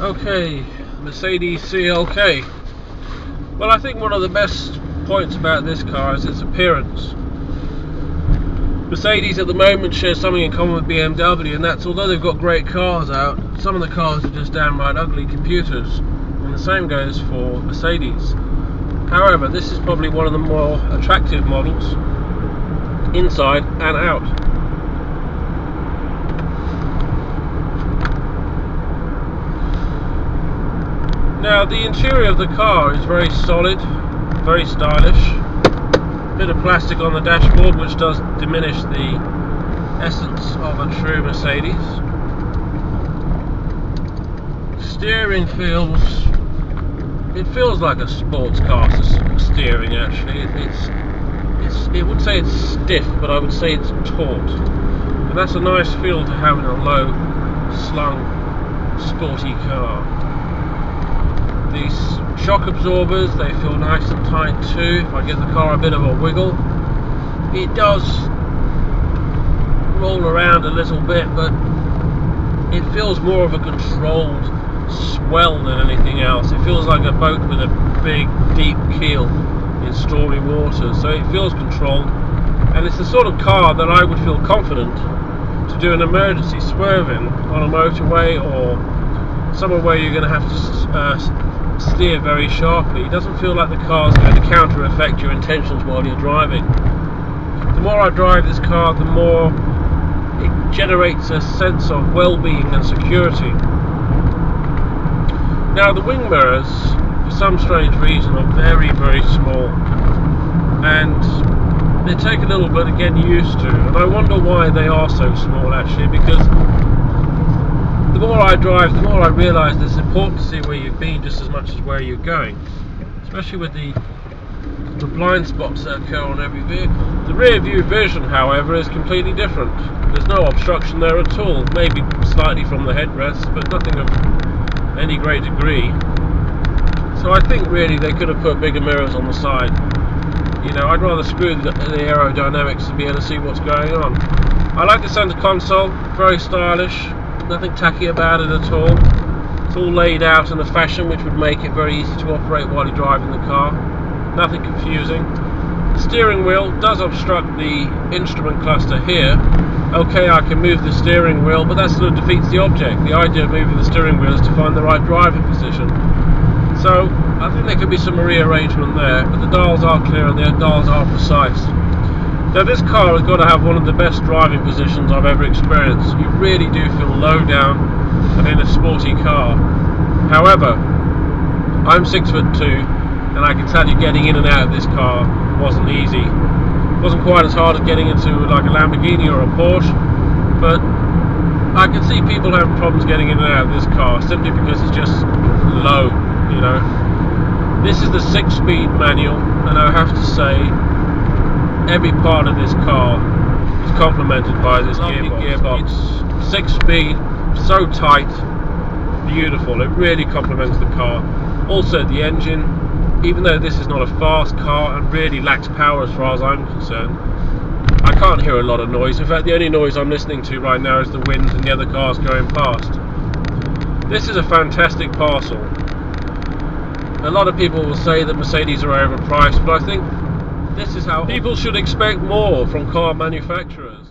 Okay, Mercedes CLK. Well, I think one of the best points about this car is its appearance. Mercedes at the moment shares something in common with BMW, and that's although they've got great cars out, some of the cars are just downright ugly computers, and the same goes for Mercedes. However, this is probably one of the more attractive models, inside and out. Now, the interior of the car is very solid, very stylish. Bit of plastic on the dashboard, which does diminish the essence of a true Mercedes. Steering feels like a sports car steering. Actually, it would say it's stiff, but I would say it's taut, and that's a nice feel to have in a low slung sporty car. These shock absorbers, they feel nice and tight too. If I give the car a bit of a wiggle, it does roll around a little bit, but it feels more of a controlled swell than anything else. It feels like a boat with a big deep keel in stormy waters, so it feels controlled, and it's the sort of car that I would feel confident to do an emergency swerve in on a motorway or somewhere where you're going to have to steer very sharply. It doesn't feel like the car's going to counter-affect your intentions while you're driving. The more I drive this car, the more it generates a sense of well-being and security. Now, the wing mirrors, for some strange reason, are very, very small, and they take a little bit of getting used to, and I wonder why they are so small actually, because the more I drive, the more I realise that it's important to see where you've been just as much as where you're going, especially with the blind spots that occur on every vehicle. The rear view vision, however, is completely different. There's no obstruction there at all, maybe slightly from the headrest, but nothing of any great degree. So I think really they could have put bigger mirrors on the side. You know, I'd rather screw the aerodynamics to be able to see what's going on. I like the centre console, very stylish. Nothing tacky about it at all. It's all laid out in a fashion which would make it very easy to operate while you're driving the car. Nothing confusing. The steering wheel does obstruct the instrument cluster here. Okay, I can move the steering wheel, but that sort of defeats the object. The idea of moving the steering wheel is to find the right driving position. So I think there could be some rearrangement there, but the dials are clear and the dials are precise. Now, this car has got to have one of the best driving positions I've ever experienced. You really do feel low down and in a sporty car. However, I'm 6'2", and I can tell you getting in and out of this car wasn't easy. It wasn't quite as hard as getting into like a Lamborghini or a Porsche, but I can see people having problems getting in and out of this car simply because it's just low, you know. This is the 6-speed manual, and I have to say, every part of this car is complemented by this gearbox. 6-speed, so tight, beautiful. It really complements the car. Also, the engine, even though this is not a fast car and really lacks power as far as I'm concerned, I can't hear a lot of noise. In fact, the only noise I'm listening to right now is the wind and the other cars going past. This is a fantastic parcel. A lot of people will say that Mercedes are overpriced, but I think this is how people should expect more from car manufacturers.